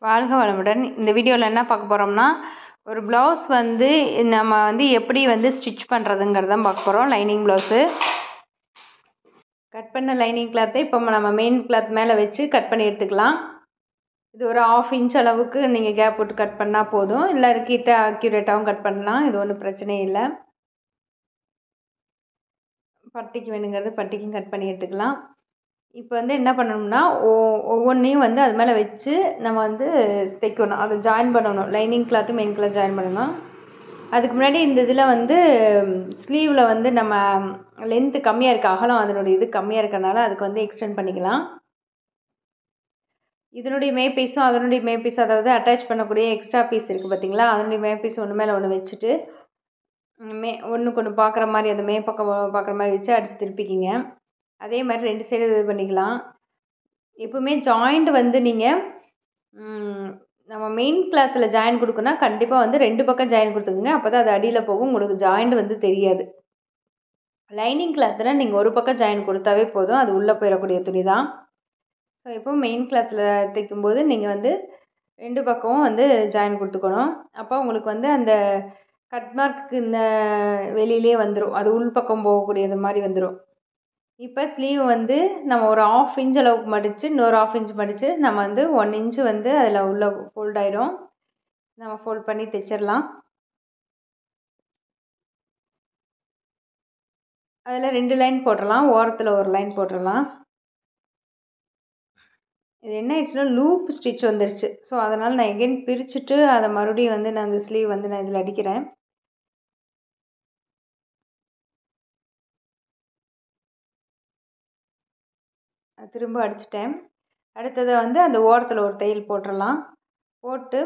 வாழ்க வளமுடன். இந்த வீடியோவில் என்ன பார்க்க போகிறோம்னா, ஒரு ப்ளவுஸ் வந்து நம்ம வந்து எப்படி வந்து ஸ்டிச் பண்ணுறதுங்கிறது தான் பார்க்க போகிறோம். லைனிங் ப்ளவுஸு கட் பண்ண லைனிங் கிளாத்தை இப்போ நம்ம மெயின் கிளாத் மேலே வச்சு கட் பண்ணி எடுத்துக்கலாம். இது ஒரு 1/2 இன்ச் அளவுக்கு நீங்கள் கேப் விட்டு கட் பண்ணால் போதும். இல்லை கிட்ட அக்யூரேட்டாகவும் கட் பண்ணலாம், இது ஒன்றும் பிரச்சனையே இல்லை. பட்டிக்கு வேணுங்கிறது பட்டிக்கும் கட் பண்ணி எடுத்துக்கலாம். இப்போ வந்து என்ன பண்ணணும்னா, ஒவ்வொன்றையும் வந்து அது மேலே வச்சு நம்ம வந்து தைக்கணும், அதை ஜாயின் பண்ணணும். Lining cloth main cloth join பண்ணணும். அதுக்கு முன்னாடி இந்த இதில் வந்து ஸ்லீவில் வந்து நம்ம லென்த்து கம்மியாக இருக்குது, அகலம் அதனுடைய இது கம்மியாக இருக்கனால அதுக்கு வந்து எக்ஸ்டெண்ட் பண்ணிக்கலாம். இதனுடைய மே பீஸும் அதனுடைய மே பீஸ், அதாவது அட்டாச் பண்ணக்கூடிய எக்ஸ்ட்ரா பீஸ் இருக்குது பார்த்தீங்களா, அதனுடைய மே பீஸ் ஒன்று மேலே ஒன்று வச்சுட்டு ஒன்றுக்கு ஒன்று பார்க்குற மாதிரி அந்த மே பக்கம் பார்க்குற மாதிரி வச்சு அடித்து திருப்பிக்கிங்க. அதே மாதிரி 2 சைடு இது பண்ணிக்கலாம். எப்பவுமே ஜாயிண்ட் வந்து நீங்கள் நம்ம மெயின் கிளாத்தில் ஜாயின் கொடுக்குன்னா கண்டிப்பாக வந்து 2 பக்கம் ஜாயின் கொடுத்துக்குங்க, அப்போ தான் அது அடியில் போகும், உங்களுக்கு ஜாயிண்ட் வந்து தெரியாது. லைனிங் கிளாத்தில் நீங்கள் ஒரு பக்கம் ஜாயின் கொடுத்தாவே போதும், அது உள்ளே போயிடக்கூடிய துணி தான். ஸோ இப்போ மெயின் கிளாத்தில் தைக்கும்போது நீங்கள் வந்து 2 பக்கமும் வந்து ஜாயின் கொடுத்துக்கணும். அப்போ உங்களுக்கு வந்து அந்த கட் மார்க்கு இந்த வெளியிலே வந்துடும், அது உள் பக்கம் போகக்கூடியது மாதிரி வந்துடும். இப்போ ஸ்லீவ் வந்து நம்ம ஒரு 1/2 இன்ச் அளவுக்கு மடித்து இன்னொரு 1/2 இன்ச் மடித்து நம்ம வந்து 1 இன்ச்சு வந்து அதில் உள்ள ஃபோல்ட் ஆயிடும். நம்ம ஃபோல்ட் பண்ணி தைச்சிடலாம். அதில் 2 லைன் போட்டுடலாம், ஓரத்தில் ஒரு லைன் போட்டுடலாம். இது என்ன ஆயிடுச்சுன்னா லூப் ஸ்டிச் வந்துருச்சு. ஸோ அதனால் நான் எகெயின் பிரிச்சுட்டு அதை மறுபடியும் வந்து நான் அந்த ஸ்லீவ் வந்து நான் இதில் அடிக்கிறேன். திரும்ப அடிச்சிட்டேன். அடுத்ததை வந்து அந்த ஓரத்தில் ஒரு தையல் போட்டுடலாம். போட்டு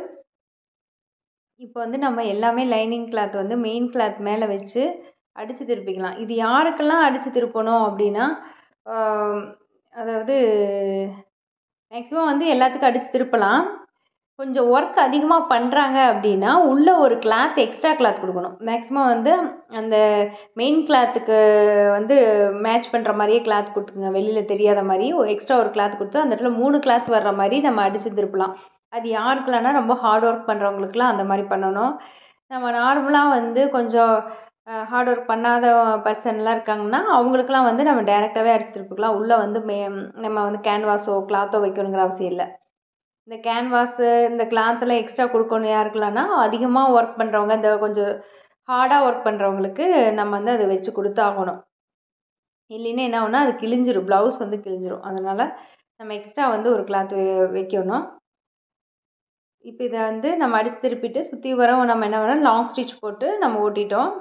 இப்போ வந்து நம்ம எல்லாமே லைனிங் கிளாத் வந்து மெயின் கிளாத் மேலே வச்சு அடித்து திருப்பிக்கலாம். இது யாருக்கெல்லாம் அடித்து திருப்பணும் அப்படின்னா, அதாவது மேக்ஸிமம் வந்து எல்லாத்துக்கும் அடித்து திருப்பலாம். கொஞ்சம் ஒர்க் அதிகமாக பண்ணுறாங்க அப்படின்னா உள்ளே ஒரு கிளாத் எக்ஸ்ட்ரா கிளாத் கொடுக்கணும். மேக்ஸிமம் வந்து அந்த மெயின் கிளாத்துக்கு வந்து மேட்ச் பண்ணுற மாதிரியே கிளாத் கொடுத்துக்குங்க, வெளியில் தெரியாத மாதிரி எக்ஸ்ட்ரா ஒரு கிளாத் கொடுத்து அந்த இடத்துல 3 கிளாத் வர்ற மாதிரி நம்ம அடித்து திருப்பலாம். அது யாருக்கெல்லாம்னா ரொம்ப ஹார்ட் ஒர்க் பண்ணுறவங்களுக்குலாம் அந்த மாதிரி பண்ணணும். நம்ம நார்மலாக வந்து கொஞ்சம் ஹார்ட் ஒர்க் பண்ணாத பர்சன்லாம் இருக்காங்கன்னா அவங்களுக்குலாம் வந்து நம்ம டேரெக்டாகவே அடித்து திருப்பிக்கலாம். உள்ளே வந்து நம்ம வந்து கேன்வாஸோ கிளாத்தோ வைக்கணுங்கிற அவசியம் இல்லை. இந்த கேன்வாஸு இந்த கிளாத்தில் எக்ஸ்ட்ரா கொடுக்கணும் யாருக்கெல்லாம்னா அதிகமாக ஒர்க் பண்ணுறவங்க, இந்த கொஞ்சம் ஹார்டாக ஒர்க் பண்ணுறவங்களுக்கு நம்ம வந்து அதை வச்சு கொடுத்தாகணும். இல்லைன்னா என்ன ஆகுனா அது கிழிஞ்சிரும், ப்ளவுஸ் வந்து கிழிஞ்சிரும். அதனால் நம்ம எக்ஸ்ட்ரா வந்து ஒரு கிளாத் வைக்கணும். இப்போ இதை வந்து நம்ம அடித்து திருப்பிட்டு சுற்றி வரோம், நம்ம என்ன பண்ணோம் லாங் ஸ்டிச் போட்டு நம்ம ஓட்டிட்டோம்.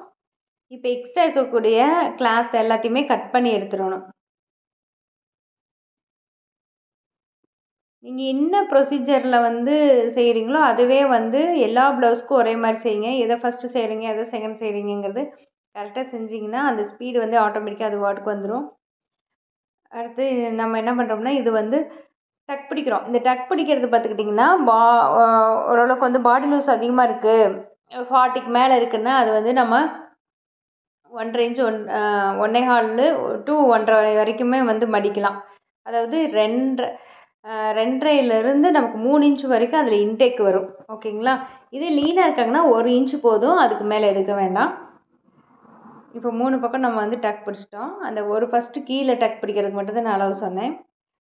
இப்போ எக்ஸ்ட்ரா இருக்கக்கூடிய கிளாத் எல்லாத்தையுமே கட் பண்ணி எடுத்துடணும். நீங்கள் என்ன ப்ரொசீஜரில் வந்து செய்கிறீங்களோ அதுவே வந்து எல்லா ப்ளவுஸ்க்கும் ஒரே மாதிரி செய்யுங்க. எதை ஃபஸ்ட்டு செய்கிறீங்க எதை செகண்ட் செய்கிறீங்கிறது கரெக்டாக செஞ்சிங்கன்னா அந்த ஸ்பீடு வந்து ஆட்டோமேட்டிக்காக அது வாட்டுக்கு வந்துடும். அடுத்து நம்ம என்ன பண்ணுறோம்னா இது வந்து டக் பிடிக்கிறோம். இந்த டக் பிடிக்கிறது பார்த்துக்கிட்டிங்கன்னா ஓரளவுக்கு வந்து பாடி லூஸ் அதிகமாக இருக்குது, 40க்கு மேலே இருக்குன்னா அது வந்து நம்ம 1.5 இன்ச் 1.25 to 1.5 வரைக்குமே வந்து மடிக்கலாம். அதாவது 2.5லேருந்து நமக்கு 3 இன்ச் வரைக்கும் அதில் இன்டேக் வரும். ஓகேங்களா? இதே லீனாக இருக்காங்கன்னா 1 இன்ச்சு போதும், அதுக்கு மேலே எடுக்க வேண்டாம். இப்போ 3 பக்கம் நம்ம வந்து டக் பிடிச்சிட்டோம். அந்த ஒரு ஃபஸ்ட்டு கீழே டக் பிடிக்கிறதுக்கு மட்டும்தான் நான் அளவு சொன்னேன்.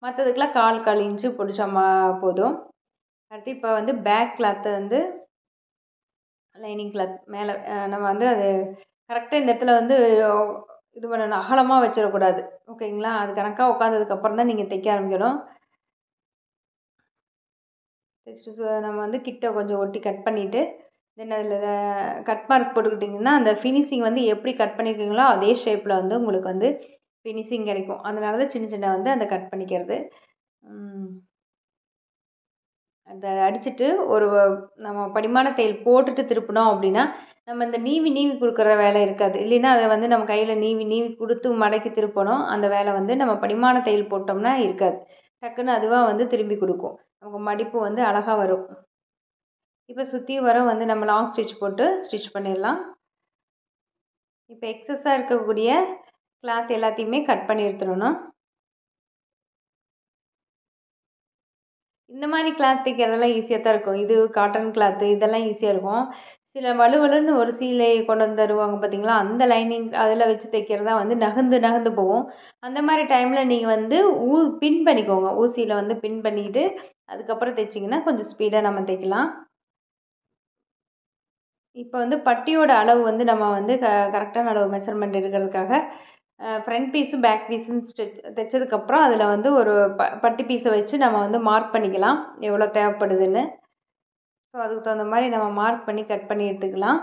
மற்றதுக்கெலாம் 1/4 இன்ச்சு பிடிச்சா போதும். அடுத்து இப்போ வந்து பேக் கிளாத்தை வந்து லைனிங் கிளாத் மேலே நம்ம வந்து அது கரெக்டாக இந்த இடத்துல வந்து இது பண்ணணும், அகலமாக வச்சிடக்கூடாது. ஓகேங்களா? அது கணக்காக உட்காந்ததுக்கப்புறம் தான் நீங்கள் தைக்க ஆரம்பிக்கணும். தைச்சிட்டு நம்ம வந்து கிட்ட கொஞ்சம் ஒட்டி கட் பண்ணிவிட்டு தென் அதில் கட் மார்க் போட்டுக்கிட்டிங்கன்னா அந்த ஃபினிஷிங் வந்து எப்படி கட் பண்ணியிருக்கீங்களோ அதே ஷேப்பில் வந்து உங்களுக்கு வந்து ஃபினிஷிங் கிடைக்கும். அதனால தான் சின்ன சின்ன வந்து அந்த கட் பண்ணிக்கிறது. அதை அடிச்சுட்டு ஒரு நம்ம படிமான தையல் போட்டுட்டு திருப்பினோம் அப்படின்னா நம்ம இந்த நீவி கொடுக்குற வேலை இருக்காது. இல்லைன்னா அதை வந்து நம்ம கையில் நீவி கொடுத்து மடக்கி திருப்பணும். அந்த வேலை வந்து நம்ம படிமான தையல் போட்டோம்னா இருக்காது, டக்குன்னு அதுவாக வந்து திரும்பி கொடுக்கும், நமக்கு மடிப்பு வந்து அழகாக வரும். இப்போ சுற்றி வர வந்து நம்ம லாங் ஸ்டிச் போட்டு ஸ்டிச் பண்ணிடலாம். இப்போ எக்ஸஸாக இருக்கக்கூடிய கிளாத் எல்லாத்தையுமே கட் பண்ணி எடுத்துடணும். இந்த மாதிரி கிளாத் தைக்கிறதெல்லாம் ஈஸியாக தான் இருக்கும். இது காட்டன் கிளாத்து இதெல்லாம் ஈஸியாக இருக்கும். சில வழுவழுன்னு ஒரு சீலை கொண்டு வந்து தருவாங்க பார்த்தீங்களா, அந்த லைனிங் அதில் வச்சு தைக்கிறது தான் வந்து நகர்ந்து நகர்ந்து போகும். அந்த மாதிரி டைமில் நீங்கள் வந்து பின் பண்ணிக்கோங்க. ஊசியில் வந்து பின் பண்ணிக்கிட்டு அதுக்கப்புறம் தைச்சிங்கன்னா கொஞ்சம் ஸ்பீடாக நம்ம தைக்கலாம். இப்போ வந்து பட்டியோட அளவு வந்து நம்ம வந்து கரெக்டான அளவு மெஷர்மெண்ட் எடுக்கிறதுக்காக ஃப்ரண்ட் பீஸும் பேக் பீஸும் தைச்சதுக்கப்புறம் அதில் வந்து ஒரு பட்டி பீஸை வச்சு நம்ம வந்து மார்க் பண்ணிக்கலாம் எவ்வளோ தேவைப்படுதுன்னு. ஸோ அதுக்கு தகுந்த மாதிரி நம்ம மார்க் பண்ணி கட் பண்ணி எடுத்துக்கலாம்.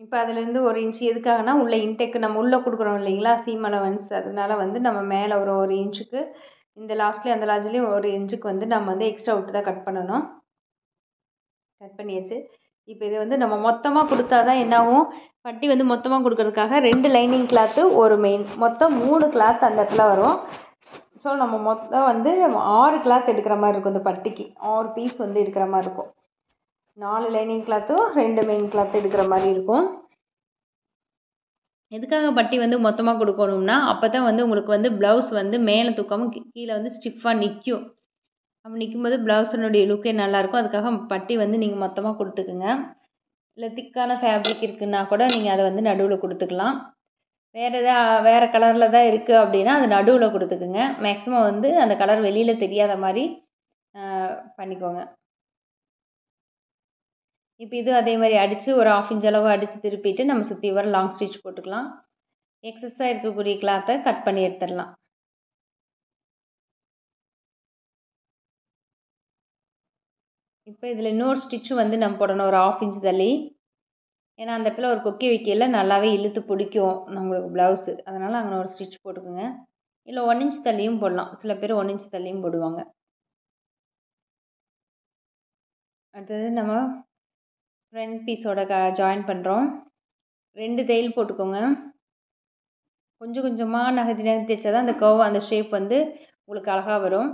இப்போ அதுலேருந்து 1 இன்ச் எதுக்காகனா உள்ள இன்டெக்கு நம்ம உள்ளே கொடுக்குறோம் இல்லைங்களா, சீம் அலவன்ஸ். அதனால வந்து நம்ம மேலே ஒரு 1 இன்ச்சுக்கு இந்த லாஸ்ட்லேயும் அந்த லாஸ்ட்லேயும் 1 இன்ச்சுக்கு வந்து நம்ம வந்து எக்ஸ்ட்ரா விட்டு தான் கட் பண்ணணும். கட் பண்ணியாச்சு. இப்போ இது வந்து நம்ம மொத்தமாக கொடுத்தா தான் என்னாகும், பட்டி வந்து மொத்தமாக கொடுக்கறதுக்காக 2 லைனிங் கிளாத்து ஒரு மெயின் மொத்தம் 3 கிளாத் அந்த இடத்துல வரும். ஸோ நம்ம மொத்தம் வந்து 6 கிளாத் எடுக்கிற மாதிரி இருக்கும். இந்த பட்டிக்கு 6 பீஸ் வந்து எடுக்கிற மாதிரி இருக்கும். 4 லைனிங் கிளாத்தும் 2 மெயின் கிளாத் எடுக்கிற மாதிரி இருக்கும். எதுக்காக பட்டி வந்து மொத்தமாக கொடுக்கணும்னா அப்போ தான் வந்து உங்களுக்கு வந்து ப்ளவுஸ் வந்து மேலே தூக்காமல் கீழே வந்து ஸ்டிஃபாக நிற்கும். அப்படி நிற்கும்போது ப்ளவுஸினுடைய லுக்கே நல்லாயிருக்கும். அதுக்காக பட்டி வந்து நீங்கள் மொத்தமாக கொடுத்துக்குங்க. இல்லை திக்கான ஃபேப்ரிக் இருக்குன்னா கூட நீங்கள் அதை வந்து நடுவில் கொடுத்துக்கலாம். வேறு கலரில் தான் இருக்குது அப்படின்னா அது நடுவில் கொடுத்துக்குங்க. மேக்ஸிமம் வந்து அந்த கலர் வெளியில் தெரியாத மாதிரி பண்ணிக்கோங்க. இப்போ இது அதே மாதிரி அடித்து ஒரு 1/2 இன்ச் அளவு அடித்து திருப்பிட்டு நம்ம சுற்றி வர லாங் ஸ்டிச் போட்டுக்கலாம். எக்ஸஸாக இருக்கக்கூடிய கிளாத்தை கட் பண்ணி எடுத்துடலாம். இப்போ இதில் இன்னொரு ஸ்டிச்சு வந்து நம்ம போடணும் ஒரு 1/2 இன்ச் தள்ளி. ஏன்னா அந்த இடத்துல ஒரு கொக்கி வைக்கல நல்லாவே இழுத்து பிடிக்கும் நம்மளுக்கு ப்ளவுஸு. அதனால் அங்கே ஒரு ஸ்டிச் போட்டுக்குங்க. இல்லை 1 இன்ச் தள்ளியும் போடலாம். சில பேர் 1 இன்ச் தள்ளியும் போடுவாங்க. அடுத்தது நம்ம ஃப்ரண்ட் பீஸோட ஜாயின் பண்ணுறோம். 2 தையல் போட்டுக்கோங்க. கொஞ்சம் கொஞ்சமாக நகர்த்தி நகர்த்தி தைச்சா தான் அந்த கர்வ் அந்த ஷேப் வந்து உங்களுக்கு அழகாக வரும்.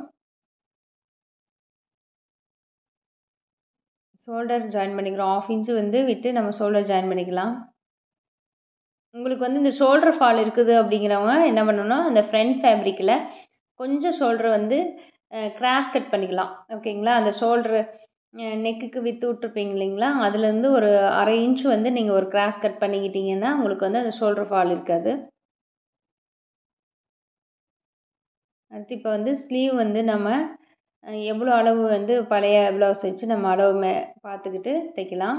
ஷோல்டர் ஜாயின் பண்ணிக்கிறோம். 1/2 இன்ச்சு வந்து விட்டு நம்ம ஷோல்டர் ஜாயின் பண்ணிக்கலாம். உங்களுக்கு வந்து இந்த ஷோல்டர் ஃபால் இருக்குது அப்படிங்கிறவங்க என்ன பண்ணணும்னா அந்த ஃப்ரண்ட் ஃபேப்ரிக்கில் கொஞ்சம் ஷோல்டர் வந்து கிராஸ் கட் பண்ணிக்கலாம். ஓகேங்களா, அந்த ஷோல்டரு நெக்குக்கு விற்று விட்ருப்பீங்க இல்லைங்களா, அதுலேருந்து ஒரு 1/2 இன்ச் வந்து நீங்கள் ஒரு கிராஸ் கட் பண்ணிக்கிட்டிங்கன்னா உங்களுக்கு வந்து அந்த ஷோல்டர் ஃபால் இருக்காது. அடுத்து இப்போ வந்து ஸ்லீவ் வந்து நம்ம எவ்வளோ அளவு வந்து பழைய ப்ளவுஸ் வச்சு நம்ம அளவு பார்த்துக்கிட்டு தைக்கலாம்.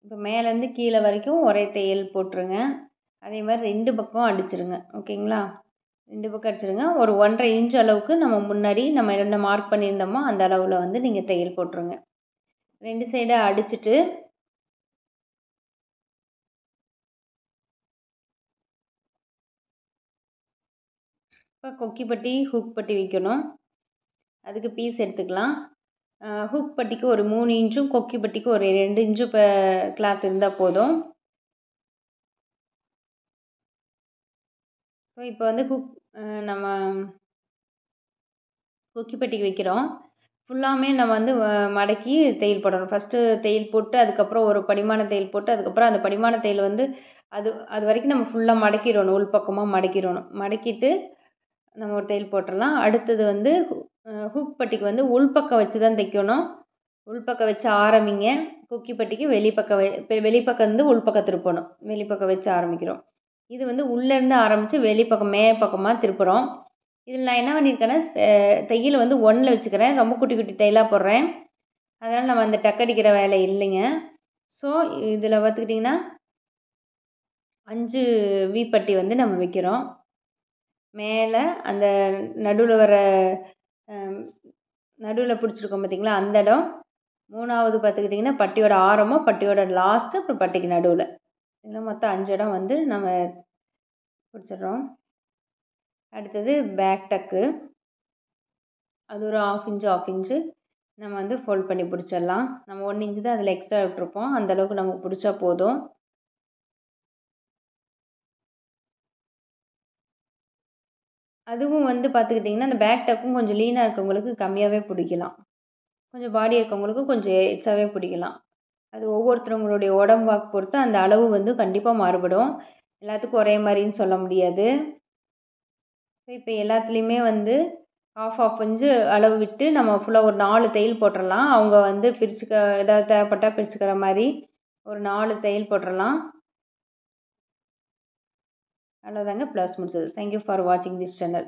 இப்போ மேலேருந்து கீழே வரைக்கும் ஒரே தையல் போட்டுருங்க. அதே மாதிரி 2 பக்கம் அடிச்சிருங்க. ஓகேங்களா, 2 பக்கம் அடிச்சிருங்க. ஒரு 1.5 இன்ச் அளவுக்கு நம்ம முன்னாடி நம்ம என்ன மார்க் பண்ணியிருந்தோமோ அந்த அளவில் வந்து நீங்கள் தையல் போட்டுருங்க. 2 சைடாக அடிச்சுட்டு இப்போ கொக்கி பட்டி ஹூக் பட்டி வைக்கணும். அதுக்கு பீஸ் எடுத்துக்கலாம். ஹூக் பட்டிக்கு ஒரு 3 இன்ச்சும் கொக்கி பட்டிக்கு ஒரு 2 இன்ச்சும் இப்போ கிளாத் இருந்தால் போதும். ஸோ இப்போ வந்து நம்ம கொக்கி பட்டிக்கு வைக்கிறோம். ஃபுல்லாமே நம்ம வந்து மடக்கி தையல் போடணும். ஃபஸ்ட்டு தையல் போட்டு அதுக்கப்புறம் ஒரு படிமான தையல் போட்டு அதுக்கப்புறம் அந்த படிமான தையல் வந்து அது வரைக்கும் நம்ம ஃபுல்லாக மடக்கிடணும். உள் பக்கமாக மடக்கிடணும். மடக்கிட்டு நம்ம ஒரு தையல் போட்டுடலாம். அடுத்தது வந்து ஹூக் பட்டிக்கு வந்து உள்பக்கம் வச்சு தான் தைக்கணும். உள்பக்கம் வச்சு ஆரம்பிங்க. கொக்கி பட்டிக்கு வெளிப்பக்கம் இருந்து உள்பக்கம் திருப்பணும். வெளிப்பக்கம் வச்சு ஆரம்பிக்கிறோம். இது வந்து உள்ளேருந்து ஆரம்பித்து வெளிப்பக்கம் பக்கமாக திருப்புறோம். இதில் நான் என்ன பண்ணியிருக்கேன்னா தையல் வந்து 1ல் வச்சுக்கிறேன். ரொம்ப குட்டி குட்டி தையலாக போடுறேன். அதனால் நம்ம அந்த டக்கடிக்கிற வேலை இல்லைங்க. ஸோ இதில் பார்த்துக்கிட்டிங்கன்னா 5 வீப்பட்டி வந்து நம்ம வைக்கிறோம். மேலே அந்த நடுவில் பிடிச்சிருக்கோம் பார்த்திங்களா, அந்த இடம். 3வது பார்த்துக்கிட்டிங்கன்னா பட்டியோட ஆரம்பம், பட்டியோட லாஸ்ட்டு, அப்புறம் பட்டிக்கு நடுவில். இதில் மொத்தம் 5 இடம் வந்து நம்ம பிடிச்சிடுறோம். அடுத்தது பேக் டக்கு. அது ஒரு 1/2 இன்ச்சு நம்ம வந்து ஃபோல்ட் பண்ணி பிடிச்சிடலாம். நம்ம 1 இன்ச்சு தான் அதில் எக்ஸ்ட்ரா விட்டுருப்போம். அந்தளவுக்கு நமக்கு பிடிச்சா போதும். அதுவும் வந்து பார்த்துக்கிட்டிங்கன்னா அந்த பேக் டக்கும் கொஞ்சம் லீனாக இருக்கவங்களுக்கு கம்மியாகவே பிடிக்கலாம், கொஞ்சம் பாடி இருக்கவங்களுக்கு கொஞ்சம் எச்சாவே பிடிக்கலாம். அது ஒவ்வொருத்தவங்களுடைய உடம்பு வாக்கு பொறுத்து அந்த அளவு வந்து கண்டிப்பாக மாறுபடும். எல்லாத்துக்கும் ஒரே மாதிரின்னு சொல்ல முடியாது. இப்போ எல்லாத்துலேயுமே வந்து ஆஃப் இன்ச்சு அளவு விட்டு நம்ம ஃபுல்லாக ஒரு 4 தையல் போட்டுடலாம். அவங்க வந்து ஏதாவது தேவைப்பட்டால் பிரிச்சுக்கிற மாதிரி ஒரு 4 தையல் போட்டுடலாம். அவ்வளோதாங்க, ப்ளவுஸ் முடிச்சது. தேங்க்யூ ஃபார் வாட்சிங் திஸ் சேனல்.